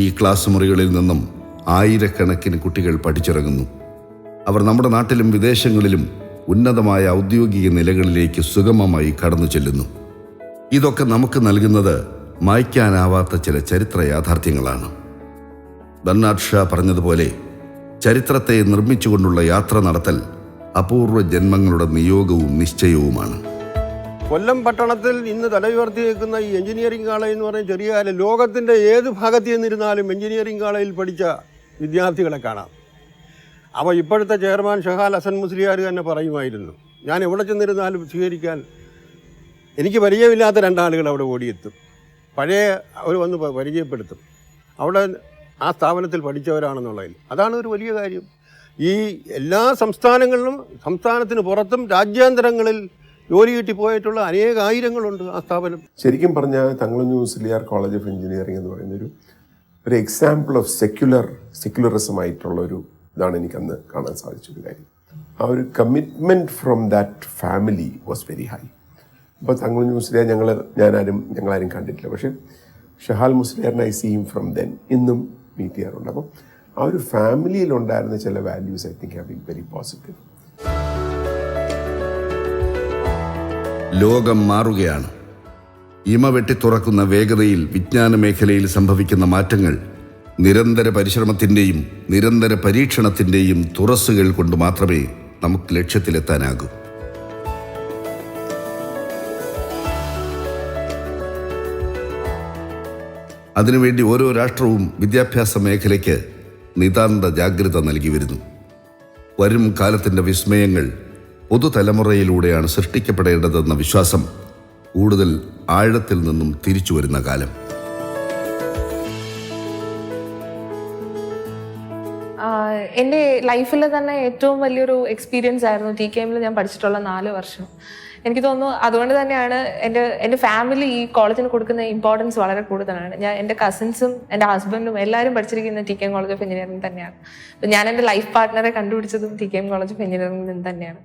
ഈ ക്ലാസ് മുറികളിൽ നിന്നും ആയിരക്കണക്കിന് കുട്ടികൾ പഠിച്ചിറങ്ങുന്നു. അവർ നമ്മുടെ നാട്ടിലും വിദേശങ്ങളിലും ഉന്നതമായ ഔദ്യോഗിക നിലകളിലേക്ക് സുഗമമായി കടന്നു ചെല്ലുന്നു. ഇതൊക്കെ നമുക്ക് നൽകുന്നത് മായ്ക്കാനാവാത്ത ചില ചരിത്ര യാഥാർത്ഥ്യങ്ങളാണ്. ബർണാഡ് ഷാ പറഞ്ഞതുപോലെ ചരിത്രത്തെ നിർമ്മിച്ചുകൊണ്ടുള്ള യാത്ര നടത്തൽ അപൂർവ ജന്മങ്ങളുടെ നിയോഗവും നിശ്ചയവുമാണ്. കൊല്ലം പട്ടണത്തിൽ ഇന്ന് തലയുയർത്തി നിൽക്കുന്ന ഈ എഞ്ചിനീയറിംഗ് കോളേജ് എന്ന് പറയുന്ന ചെറിയ കാലം ലോകത്തിൻ്റെ ഏത് ഭാഗത്ത് ചെന്നിരുന്നാലും എഞ്ചിനീയറിംഗ് കോളേജിൽ പഠിച്ച വിദ്യാർത്ഥികളെ കാണാം. അപ്പോൾ ഇപ്പോഴത്തെ ചെയർമാൻ ഷഹാൽ ഹസൻ മുസ്ലിയാർ തന്നെ പറയുമായിരുന്നു, ഞാൻ എവിടെ ചെന്നിരുന്നാലും സ്വീകരിക്കാൻ എനിക്ക് പരിചയമില്ലാത്ത 2 ആളുകൾ അവിടെ ഓടിയെത്തും. പഴയ അവർ വന്ന് പരിചയപ്പെടുത്തും, അവിടെ ആ സ്ഥാപനത്തിൽ പഠിച്ചവരാണെന്നുള്ളതിൽ. അതാണ് ഒരു വലിയ കാര്യം. ഈ എല്ലാ സംസ്ഥാനങ്ങളിലും സംസ്ഥാനത്തിന് പുറത്തും രാജ്യാന്തരങ്ങളിൽ ജോലി കിട്ടി പോയിട്ടുള്ള അനേകായിരങ്ങളുണ്ട് ആ സ്ഥാപനം. ശരിക്കും പറഞ്ഞാൽ തങ്ങളൂർ മുസ്ലിയാർ കോളേജ് ഓഫ് എഞ്ചിനീയറിംഗ് എന്ന് പറയുന്നൊരു എക്സാമ്പിൾ ഓഫ് സെക്യുലറിസം ആയിട്ടുള്ളൊരു ഇതാണ് എനിക്കന്ന് കാണാൻ സാധിച്ചൊരു കാര്യം. ആ ഒരു commitment from that family was very high. അപ്പോൾ തങ്ങളൂർ മുസ്ലിയാർ ഞങ്ങളാരും കണ്ടിട്ടില്ല, പക്ഷേ ഷഹാൽ മുസ്ലിയാറിനെ I see him from then ഇന്നും മീറ്റ് ചെയ്യാറുണ്ട്. അപ്പം ആ ഒരു ഫാമിലിയിലുണ്ടായിരുന്ന ചില values I think have been very positive. ലോകം മാറുകയാണ്. ഇമ വെട്ടിത്തുറക്കുന്ന വേഗതയിൽ വിജ്ഞാന മേഖലയിൽ സംഭവിക്കുന്ന മാറ്റങ്ങൾ നിരന്തര പരിശ്രമത്തിൻ്റെയും നിരന്തര പരീക്ഷണത്തിൻ്റെയും തുറസ്സുകൾ കൊണ്ട് മാത്രമേ നമുക്ക് ലക്ഷ്യത്തിലെത്താനാകൂ. അതിനുവേണ്ടി ഓരോ രാഷ്ട്രവും വിദ്യാഭ്യാസ മേഖലയ്ക്ക് നിതാന്ത ജാഗ്രത നൽകി വരുന്നു. വരും കാലത്തിൻ്റെ വിസ്മയങ്ങൾ പുതുതലമുറയിലൂടെയാണ് സൃഷ്ടിക്കപ്പെടേണ്ടതെന്ന വിശ്വാസം കൂടുതൽ ആഴത്തിൽ നിന്നും തിരിച്ചു വരുന്ന കാലം. എൻ്റെ ലൈഫിൽ തന്നെ ഏറ്റവും വലിയൊരു എക്സ്പീരിയൻസ് ആയിരുന്നു TKMൽ ഞാൻ പഠിച്ചിട്ടുള്ള 4 വർഷം. എനിക്ക് തോന്നുന്നു അതുകൊണ്ട് തന്നെയാണ് എൻ്റെ ഫാമിലി ഈ കോളേജിന് കൊടുക്കുന്ന ഇമ്പോർട്ടൻസ് വളരെ കൂടുതലാണ്. എൻ്റെ കസിൻസും എൻ്റെ ഹസ്ബൻഡും എല്ലാവരും പഠിച്ചിരിക്കുന്ന TKM കോളേജ് ഓഫ് എഞ്ചിനീയറിംഗ് തന്നെയാണ്. അപ്പം ഞാൻ എൻ്റെ ലൈഫ് പാർട്ട്ണറെ കണ്ടുപിടിച്ചതും TKM കോളേജ് ഓഫ് എഞ്ചിനീയറിംഗിൽ നിന്ന് തന്നെയാണ്.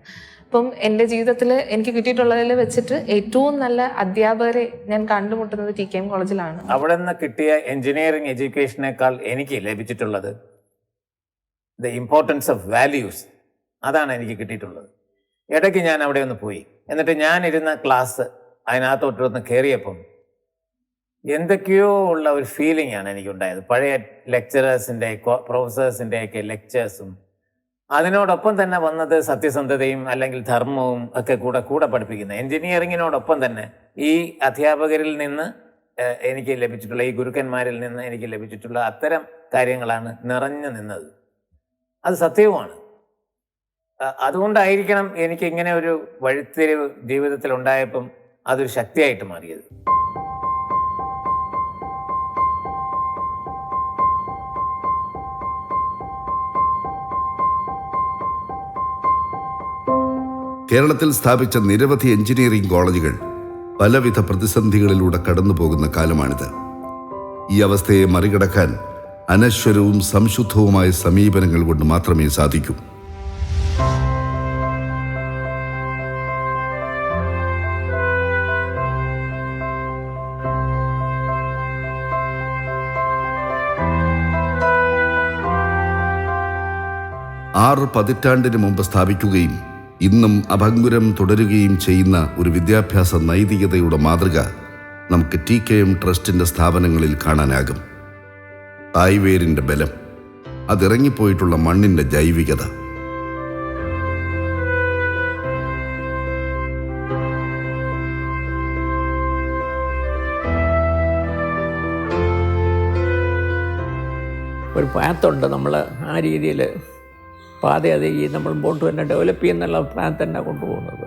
അപ്പം എൻ്റെ ജീവിതത്തിൽ എനിക്ക് കിട്ടിയിട്ടുള്ളതിൽ വെച്ചിട്ട് ഏറ്റവും നല്ല അധ്യാപകരെ ഞാൻ കണ്ടുമുട്ടുന്നത് TKM കോളേജിലാണ്. അവിടെ നിന്ന് കിട്ടിയ എഞ്ചിനീയറിംഗ് എഡ്യൂക്കേഷനേക്കാൾ എനിക്ക് ലഭിച്ചിട്ടുള്ളത് ദ ഇമ്പോർട്ടൻസ് ഓഫ് വാല്യൂസ്, അതാണ് എനിക്ക് കിട്ടിയിട്ടുള്ളത്. ഇടയ്ക്ക് ഞാൻ അവിടെ ഒന്ന് പോയി, എന്നിട്ട് ഞാനിരുന്ന ക്ലാസ് അതിനകത്തോട്ടൊന്ന് കയറിയപ്പം എന്തൊക്കെയോ ഉള്ള ഒരു ഫീലിംഗ് ആണ് എനിക്കുണ്ടായത്. പഴയ ലെക്ചറേഴ്സിൻ്റെ പ്രൊഫസേഴ്സിൻ്റെയൊക്കെ ലെക്ചേഴ്സും അതിനോടൊപ്പം തന്നെ വന്നത് സത്യസന്ധതയും അല്ലെങ്കിൽ ധർമ്മവും ഒക്കെ കൂടെ പഠിപ്പിക്കുന്ന എഞ്ചിനീയറിങ്ങിനോടൊപ്പം തന്നെ ഈ അധ്യാപകരിൽ നിന്ന് എനിക്ക് ലഭിച്ചിട്ടുള്ള, ഈ ഗുരുക്കന്മാരിൽ നിന്ന് എനിക്ക് ലഭിച്ചിട്ടുള്ള അത്തരം കാര്യങ്ങളാണ് നിറഞ്ഞു നിന്നത്. അത് സത്യവുമാണ്. അതുകൊണ്ടായിരിക്കണം എനിക്ക് ഇങ്ങനെ ഒരു വഴിത്തിരിവ് ജീവിതത്തിൽ ഉണ്ടായപ്പം അതൊരു ശക്തിയായിട്ട് മാറിയത്. കേരളത്തിൽ സ്ഥാപിച്ച നിരവധി എഞ്ചിനീയറിംഗ് കോളേജുകൾ പലവിധ പ്രതിസന്ധികളിലൂടെ കടന്നുപോകുന്ന കാലമാണിത്. ഈ അവസ്ഥയെ മറികടക്കാൻ അനശ്വരവും സംശുദ്ധവുമായ സമീപനങ്ങൾ കൊണ്ട് മാത്രമേ സാധിക്കൂ. ആറ് പതിറ്റാണ്ടിന് മുമ്പ് സ്ഥാപിക്കുകയും ഇന്നും അഭംഗുരം തുടരുകയും ചെയ്യുന്ന ഒരു വിദ്യാഭ്യാസ നൈതികതയുടെ മാതൃക നമുക്ക് TKM ട്രസ്റ്റിൻ്റെ സ്ഥാപനങ്ങളിൽ കാണാനാകും. തായ്വേരിൻ്റെ ബലം, അതിറങ്ങിപ്പോയിട്ടുള്ള മണ്ണിൻ്റെ ജൈവികത. ഒരു പാത്തുണ്ട്, നമ്മൾ ആ രീതിയിൽ പാത അത് ഈ നമ്മൾ മുമ്പോട്ട് തന്നെ ഡെവലപ്പ് ചെയ്യുന്നുള്ള പ്ലാൻ തന്നെ കൊണ്ടുപോകുന്നത്.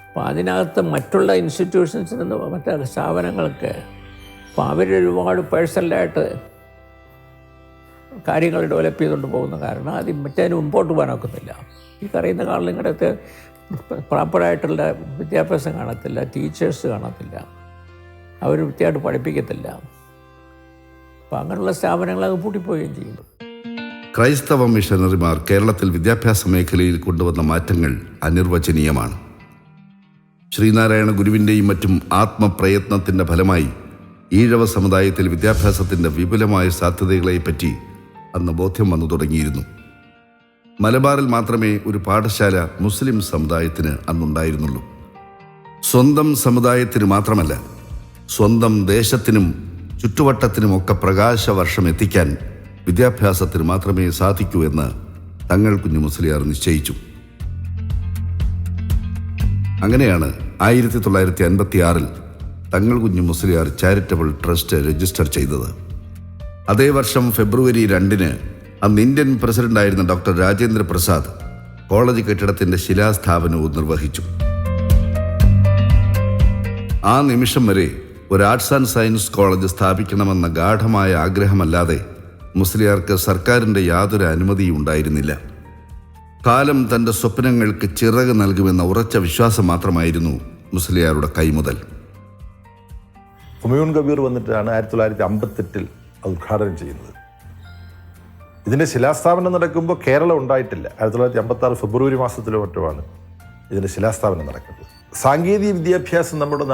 അപ്പോൾ അതിനകത്ത് മറ്റുള്ള ഇൻസ്റ്റിറ്റ്യൂഷൻസിൽ നിന്ന് മറ്റേ സ്ഥാപനങ്ങൾക്ക് അപ്പോൾ അവരൊരുപാട് പേഴ്സണലായിട്ട് കാര്യങ്ങൾ ഡെവലപ്പ് ചെയ്തുകൊണ്ട് പോകുന്ന കാരണം അത് മറ്റേതിന് മുമ്പോട്ട് പോകാനൊക്കുന്നില്ല. ഈ പറയുന്ന കാലങ്ങളിടത്ത് പ്രോപ്പറായിട്ടുള്ള വിദ്യാഭ്യാസം കാണത്തില്ല, ടീച്ചേഴ്സ് കാണത്തില്ല, അവർ വൃത്തിയായിട്ട് പഠിപ്പിക്കത്തില്ല. അപ്പോൾ അങ്ങനെയുള്ള സ്ഥാപനങ്ങളൊക്കെ പൂട്ടിപ്പോവുകയും ചെയ്യുന്നു. ക്രൈസ്തവ മിഷണറിമാർ കേരളത്തിൽ വിദ്യാഭ്യാസ മേഖലയിൽ കൊണ്ടുവന്ന മാറ്റങ്ങൾ അനിർവചനീയമാണ്. ശ്രീനാരായണ ഗുരുവിൻ്റെയും മറ്റും ആത്മപ്രയത്നത്തിൻ്റെ ഫലമായി ഈഴവ സമുദായത്തിൽ വിദ്യാഭ്യാസത്തിൻ്റെ വിപുലമായ സാധ്യതകളെപ്പറ്റി അന്ന് ബോധ്യം വന്നു തുടങ്ങിയിരുന്നു. മലബാറിൽ മാത്രമേ ഒരു പാഠശാല മുസ്ലിം സമുദായത്തിന് അന്നുണ്ടായിരുന്നുള്ളൂ. സ്വന്തം സമുദായത്തിന് മാത്രമല്ല, സ്വന്തം ദേശത്തിനും ചുറ്റുവട്ടത്തിനുമൊക്കെ പ്രകാശവർഷം എത്തിക്കാൻ വിദ്യാഭ്യാസത്തിന് മാത്രമേ സാധിക്കൂ എന്ന് തങ്ങൾ കുഞ്ഞു മുസ്ലിയാർ നിശ്ചയിച്ചു. അങ്ങനെയാണ് 1956 തങ്ങൾ കുഞ്ഞു മുസ്ലിയാർ ചാരിറ്റബിൾ ട്രസ്റ്റ് രജിസ്റ്റർ ചെയ്തത്. അതേ വർഷം ഫെബ്രുവരി 2 അന്ന് ഇന്ത്യൻ പ്രസിഡന്റായിരുന്ന ഡോക്ടർ രാജേന്ദ്ര പ്രസാദ് കോളേജ് കെട്ടിടത്തിൻ്റെ ശിലാസ്ഥാപനവും നിർവഹിച്ചു. ആ നിമിഷം വരെ ഒരു ആർട്സ് ആൻഡ് സയൻസ് കോളേജ് സ്ഥാപിക്കണമെന്ന ഗാഢമായ ആഗ്രഹമല്ലാതെ മുസ്ലിയാർക്ക് സർക്കാരിൻ്റെ യാതൊരു അനുമതിയും ഉണ്ടായിരുന്നില്ല. കാലം തൻ്റെ സ്വപ്നങ്ങൾക്ക് ചിറക് നൽകുമെന്ന ഉറച്ച വിശ്വാസം മാത്രമായിരുന്നു മുസ്ലിയാരുടെ കൈമുതൽ. ഹുമയൂൺ കബീർ വന്നിട്ടാണ് 1958 അത് ഉദ്ഘാടനം ചെയ്യുന്നത്. ഇതിൻ്റെ ശിലാസ്ഥാപനം നടക്കുമ്പോൾ കേരളം ഉണ്ടായിട്ടില്ല. 1956 ഫെബ്രുവരി മാസത്തിലോ മറ്റുമാണ് ഇതിൻ്റെ ശിലാസ്ഥാപനം നടക്കുന്നത്. സാങ്കേതിക വിദ്യാഭ്യാസം നമ്മുടെ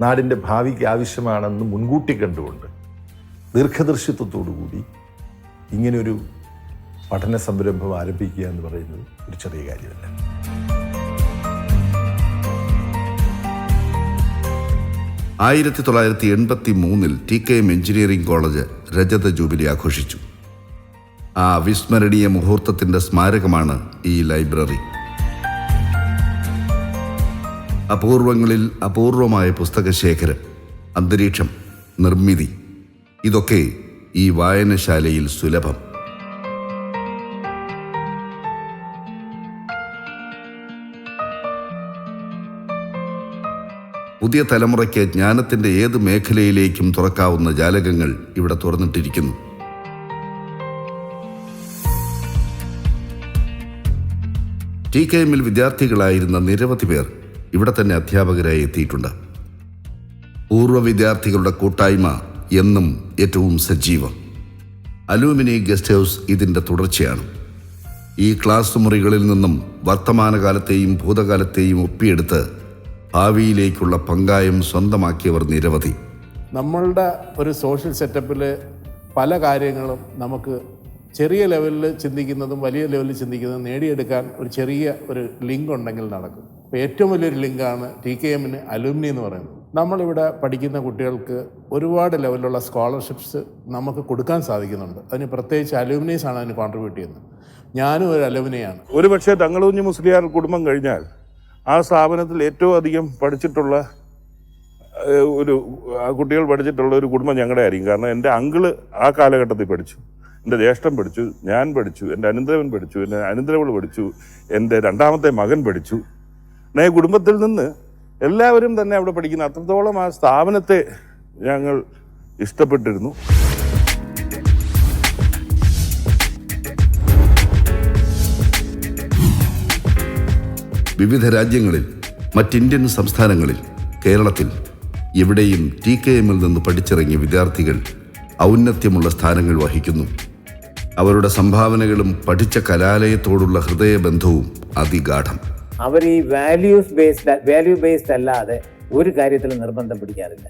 നാടിൻ്റെ ഭാവിക്ക് ആവശ്യമാണെന്ന് മുൻകൂട്ടി കണ്ടുകൊണ്ട് ദീർഘദർശിത്വത്തോടുകൂടി ഇങ്ങനെയൊരു പഠന സംരംഭം ആരംഭിക്കുക എന്ന് പറയുന്നത് ഒരു ചെറിയ കാര്യമല്ല. ആയിരത്തി 1983 TKM എഞ്ചിനീയറിംഗ് കോളേജ് രജത ജൂബിലി ആഘോഷിച്ചു. ആ അവിസ്മരണീയ മുഹൂർത്തത്തിൻ്റെ സ്മാരകമാണ് ഈ ലൈബ്രറി. അപൂർവങ്ങളിൽ അപൂർവമായ പുസ്തകശേഖരം, അന്തരീക്ഷം, നിർമ്മിതി, ഇതൊക്കെ ഈ വായനശാലയിൽ സുലഭം. പുതിയ തലമുറയ്ക്ക് ജ്ഞാനത്തിൻ്റെ ഏത് മേഖലയിലേക്കും തുറക്കാവുന്ന ജാലകങ്ങൾ ഇവിടെ തുറന്നിട്ടിരിക്കുന്നു. TKMൽ വിദ്യാർത്ഥികളായിരുന്ന നിരവധി പേർ ഇവിടെ തന്നെ അധ്യാപകരായി എത്തിയിട്ടുണ്ട്. പൂർവ്വ വിദ്യാർത്ഥികളുടെ കൂട്ടായ്മ എന്നും ഏറ്റവും സജീവം. അലൂമിനി ഗസ്റ്റ് ഹൗസ് ഇതിൻ്റെ തുടർച്ചയാണ്. ഈ ക്ലാസ് മുറികളിൽ നിന്നും വർത്തമാനകാലത്തെയും ഭൂതകാലത്തെയും ഒപ്പിയെടുത്ത് ഭാവിയിലേക്കുള്ള പങ്കായം സ്വന്തമാക്കിയവർ നിരവധി. നമ്മളുടെ ഒരു സോഷ്യൽ സെറ്റപ്പിൽ പല കാര്യങ്ങളും നമുക്ക് ചെറിയ ലെവലിൽ ചിന്തിക്കുന്നതും വലിയ ലെവലിൽ ചിന്തിക്കുന്നതും നേടിയെടുക്കാൻ ഒരു ചെറിയ ഒരു ലിങ്ക് ഉണ്ടെങ്കിൽ നടക്കും. അപ്പോൾ ഏറ്റവും വലിയൊരു ലിങ്കാണ് TKMന് അലുമിനി എന്ന് പറയുന്നത്. നമ്മളിവിടെ പഠിക്കുന്ന കുട്ടികൾക്ക് ഒരുപാട് ലെവലിലുള്ള സ്കോളർഷിപ്സ് നമുക്ക് കൊടുക്കാൻ സാധിക്കുന്നുണ്ട്. അതിന് പ്രത്യേകിച്ച് അലുമിനീസാണ് അതിന് കോൺട്രിബ്യൂട്ട് ചെയ്യുന്നത്. ഞാനും ഒരു അലുമിനിയാണ്. ഒരു പക്ഷേ തങ്ങളുഞ്ഞ് മുസ്ലിയാർ കുടുംബം കഴിഞ്ഞാൽ ആ സ്ഥാപനത്തിൽ ഏറ്റവും അധികം പഠിച്ചിട്ടുള്ള കുട്ടികൾ പഠിച്ചിട്ടുള്ള ഒരു കുടുംബം ഞങ്ങളുടെ ആയിരിക്കും. കാരണം എൻ്റെ അങ്കിള് ആ കാലഘട്ടത്തിൽ പഠിച്ചു, എൻ്റെ ജ്യേഷ്ഠൻ പഠിച്ചു, ഞാൻ പഠിച്ചു, എൻ്റെ അനന്തരവൻ പഠിച്ചു, എൻ്റെ അനന്തരവൾ പഠിച്ചു, എൻ്റെ രണ്ടാമത്തെ മകൻ പഠിച്ചു. ഈ കുടുംബത്തിൽ നിന്ന് എല്ലാവരും തന്നെ അവിടെ പഠിക്കുന്ന അത്രത്തോളം ആ സ്ഥാപനത്തെ ഞങ്ങൾ ഇഷ്ടപ്പെട്ടിരുന്നു. വിവിധ രാജ്യങ്ങളിൽ, മറ്റിന്ത്യൻ സംസ്ഥാനങ്ങളിൽ, കേരളത്തിൽ എവിടെയും TKMൽ നിന്ന് പഠിച്ചിറങ്ങിയ വിദ്യാർത്ഥികൾ ഔന്നത്യമുള്ള സ്ഥാനങ്ങൾ വഹിക്കുന്നു. അവരുടെ സംഭാവനകളും പഠിച്ച കലാലയത്തോടുള്ള ഹൃദയബന്ധവും അതിഗാഠം. അവർ ഈ വാല്യൂ ബേസ്ഡ് അല്ലാതെ ഒരു കാര്യത്തിലും നിർബന്ധം പിടിക്കാറില്ല.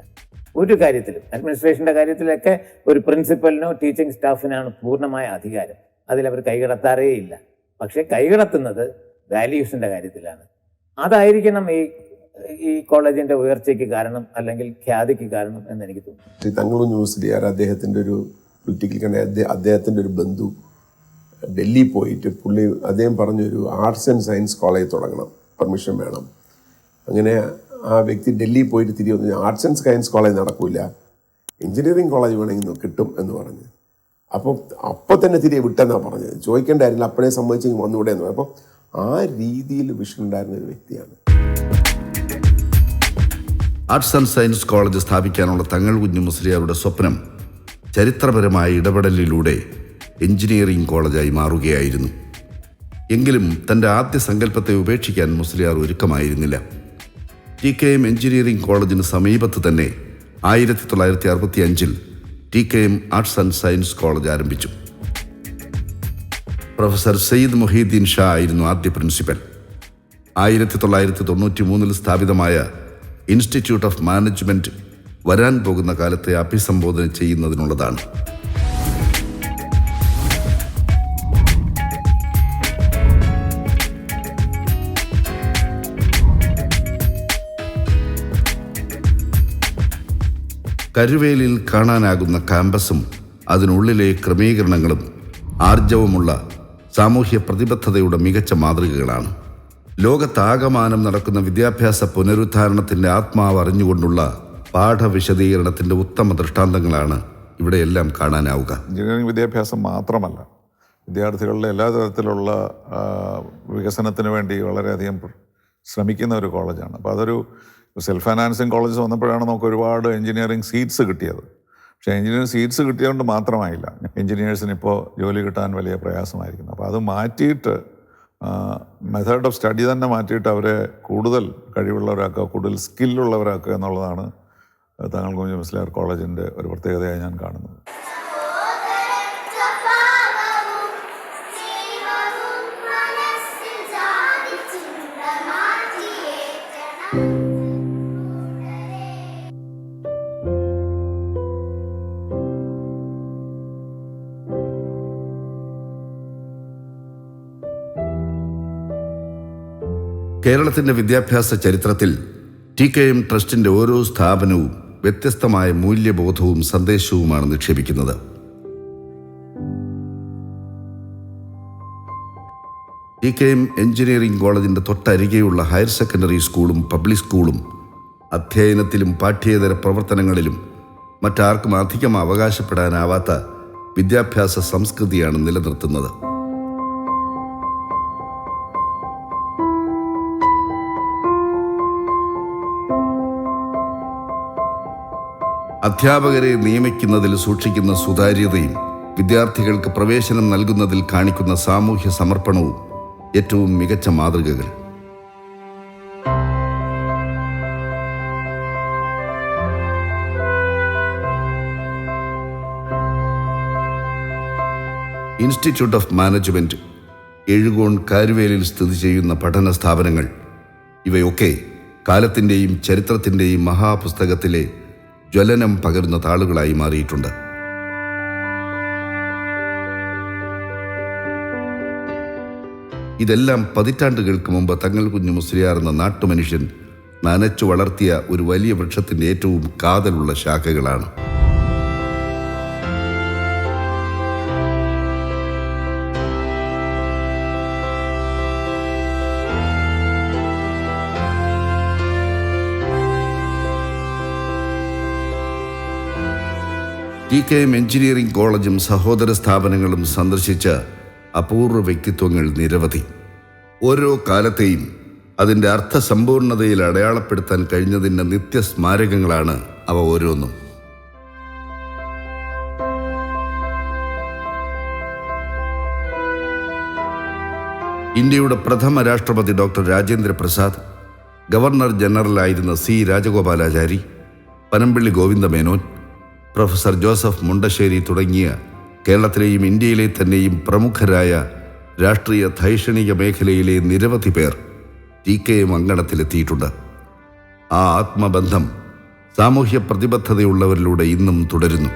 ഒരു കാര്യത്തിലും. അഡ്മിനിസ്ട്രേഷൻ്റെ കാര്യത്തിലൊക്കെ ഒരു പ്രിൻസിപ്പലിനോ ടീച്ചിങ് സ്റ്റാഫിനാണ് പൂർണ്ണമായ അധികാരം. അതിലവർ കൈകടത്താറേ ഇല്ല. പക്ഷേ കൈകടത്തുന്നത് വാല്യൂസിൻ്റെ കാര്യത്തിലാണ്. അതായിരിക്കണം ഈ കോളേജിൻ്റെ ഉയർച്ചയ്ക്ക് കാരണം, അല്ലെങ്കിൽ ഖ്യാതിക്ക് കാരണം എന്ന് എനിക്ക് തോന്നുന്നു. ശ്രീ തങ്ങളുഞ്ഞ് മുസ്ലിയാർ അദ്ദേഹത്തിൻ്റെ ഒരു പൊളിറ്റിക്കൽ അദ്ദേഹത്തിൻ്റെ ഒരു ബന്ധു ഡൽഹി പോയിട്ട് അദ്ദേഹം പറഞ്ഞൊരു ആർട്സ് ആൻഡ് സയൻസ് കോളേജ് തുടങ്ങണം, പെർമിഷൻ വേണം. അങ്ങനെ ആ വ്യക്തി ഡൽഹി പോയിട്ട് തിരികെ വന്നു, ആർട്സ് ആൻഡ് സയൻസ് കോളേജ് നടക്കില്ല, എഞ്ചിനീയറിംഗ് കോളേജ് വേണമെങ്കിൽ കിട്ടും എന്ന് പറഞ്ഞ്. അപ്പോൾ തന്നെ തിരികെ വിട്ടെന്നാണ് പറഞ്ഞത്. ചോദിക്കേണ്ടായിരുന്നില്ല, അപ്പോഴേ സമ്മതിച്ചെങ്കിൽ വന്നുകൂടെ എന്ന്. അപ്പോൾ ആ രീതിയിൽ വിഷൻ ഉണ്ടായിരുന്ന ഒരു വ്യക്തിയാണ്. ആർട്സ് ആൻഡ് സയൻസ് കോളേജ് സ്ഥാപിക്കാനുള്ള തങ്ങൾ കുഞ്ഞ് മുസ്ലിയാരുടെ സ്വപ്നം ചരിത്രപരമായ ഇടപെടലിലൂടെ എഞ്ചിനീയറിംഗ് കോളേജായി മാറുകയായിരുന്നു. എങ്കിലും തൻ്റെ ആദ്യ സങ്കല്പത്തെ ഉപേക്ഷിക്കാൻ മുസ്ലിയാർ ഒരുക്കമായിരുന്നില്ല. TKM എഞ്ചിനീയറിംഗ് കോളേജിന് സമീപത്ത് തന്നെ 1965 TKM arts and science college ആരംഭിച്ചു. പ്രൊഫസർ സയ്യിദ് മൊഹീദ്ദീൻ ഷാ ആയിരുന്നു ആദ്യ പ്രിൻസിപ്പൽ. 1993 സ്ഥാപിതമായ ഇൻസ്റ്റിറ്റ്യൂട്ട് ഓഫ് മാനേജ്മെൻറ്റ് വരാൻ പോകുന്ന കാലത്തെ അഭിസംബോധന ചെയ്യുന്നതിനുള്ളതാണ്. കരുവേലിൽ കാണാനാകുന്ന ക്യാമ്പസും അതിനുള്ളിലെ ക്രമീകരണങ്ങളും ആർജവമുള്ള സാമൂഹ്യ പ്രതിബദ്ധതയുടെ മികച്ച മാതൃകകളാണ്. ലോകത്താകമാനം നടക്കുന്ന വിദ്യാഭ്യാസ പുനരുദ്ധാരണത്തിൻ്റെ ആത്മാവ് അറിഞ്ഞുകൊണ്ടുള്ള പാഠവിശദീകരണത്തിൻ്റെ ഉത്തമ ദൃഷ്ടാന്തങ്ങളാണ് ഇവിടെയെല്ലാം കാണാനാവുക. എഞ്ചിനീയറിംഗ് വിദ്യാഭ്യാസം മാത്രമല്ല, വിദ്യാർത്ഥികളുടെ എല്ലാ തരത്തിലുള്ള വികസനത്തിന് വേണ്ടി വളരെയധികം ശ്രമിക്കുന്ന ഒരു കോളേജാണ്. അപ്പോൾ അതൊരു സെൽഫ് ഫൈനാൻസിങ് കോളേജസ് വന്നപ്പോഴാണ് നമുക്ക് ഒരുപാട് എഞ്ചിനീയറിംഗ് സീറ്റ്സ് കിട്ടിയത്. പക്ഷേ എഞ്ചിനീയറിംഗ് സീറ്റ്സ് കിട്ടിയതുകൊണ്ട് മാത്രമായില്ല, എഞ്ചിനീയേഴ്സിന് ഇപ്പോൾ ജോലി കിട്ടാൻ വലിയ പ്രയാസമായിരിക്കുന്നു. അപ്പോൾ അത് മാറ്റിയിട്ട് മെത്തേഡ് ഓഫ് സ്റ്റഡി തന്നെ മാറ്റിയിട്ട് അവരെ കൂടുതൽ കഴിവുള്ളവരാക്കുക, കൂടുതൽ സ്കില്ലുള്ളവരാക്കുക എന്നുള്ളതാണ് തങ്ങൾ കുഞ്ഞ് മുസ്ലിയാർ കോളേജിൻ്റെ ഒരു പ്രത്യേകതയായി ഞാൻ കാണുന്നത്. കേരളത്തിൻ്റെ വിദ്യാഭ്യാസ ചരിത്രത്തിൽ TKM ട്രസ്റ്റിൻ്റെ ഓരോ സ്ഥാപനവും വ്യത്യസ്തമായ മൂല്യബോധവും സന്ദേശവുമാണ് നിക്ഷേപിക്കുന്നത്. TKM എഞ്ചിനീയറിംഗ് കോളേജിൻ്റെ തൊട്ടരികെയുള്ള ഹയർ സെക്കൻഡറി സ്കൂളും പബ്ലിക് സ്കൂളും അധ്യയനത്തിലും പാഠ്യേതര പ്രവർത്തനങ്ങളിലും മറ്റാർക്കും അധികം അവകാശപ്പെടാനാവാത്ത വിദ്യാഭ്യാസ സംസ്കൃതിയാണ് നിലനിർത്തുന്നത്. അധ്യാപകരെ നിയമിക്കുന്നതിൽ സൂക്ഷിക്കുന്ന സുതാര്യതയും വിദ്യാർത്ഥികൾക്ക് പ്രവേശനം നൽകുന്നതിൽ കാണിക്കുന്ന സാമൂഹ്യ സമർപ്പണവും ഏറ്റവും മികച്ച മാതൃകകൾ. Institute of management, Ezhukone Karuvelil സ്ഥിതി ചെയ്യുന്ന പഠന സ്ഥാപനങ്ങൾ, ഇവയൊക്കെ കാലത്തിൻ്റെയും ചരിത്രത്തിൻ്റെയും മഹാപുസ്തകത്തിലെ ജ്വലനം പകരുന്ന താളുകളായി മാറിയിട്ടുണ്ട്. ഇതെല്ലാം പതിറ്റാണ്ടുകൾക്ക് മുമ്പ് തങ്ങൾ കുഞ്ഞ് മുസ്ലിയാർ എന്ന നാട്ടുമനുഷ്യൻ നനച്ചു വളർത്തിയ ഒരു വലിയ വൃക്ഷത്തിൻ്റെ ഏറ്റവും കാതലുള്ള ശാഖകളാണ്. TKM എഞ്ചിനീയറിംഗ് കോളേജും സഹോദര സ്ഥാപനങ്ങളും സന്ദർശിച്ച അപൂർവ വ്യക്തിത്വങ്ങൾ നിരവധി. ഓരോ കാലത്തെയും അതിൻ്റെ അർത്ഥസമ്പൂർണതയിൽ അടയാളപ്പെടുത്താൻ കഴിഞ്ഞതിൻ്റെ നിത്യസ്മാരകങ്ങളാണ് അവ ഓരോന്നും. ഇന്ത്യയുടെ പ്രഥമ രാഷ്ട്രപതി doctor Rajendra Prasad, governor ജനറലായിരുന്ന C Rajagopalachari, Panampilly Govinda Menon, professor Joseph Mundassery തുടങ്ങിയ കേരളത്തിലെയും ഇന്ത്യയിലെ തന്നെയും പ്രമുഖരായ രാഷ്ട്രീയ ധൈഷണിക മേഖലയിലെ നിരവധി പേർ TKM അങ്കണത്തിലെത്തിയിട്ടുണ്ട്. ആ ആത്മബന്ധം സാമൂഹ്യ പ്രതിബദ്ധതയുള്ളവരിലൂടെ ഇന്നും തുടരുന്നു.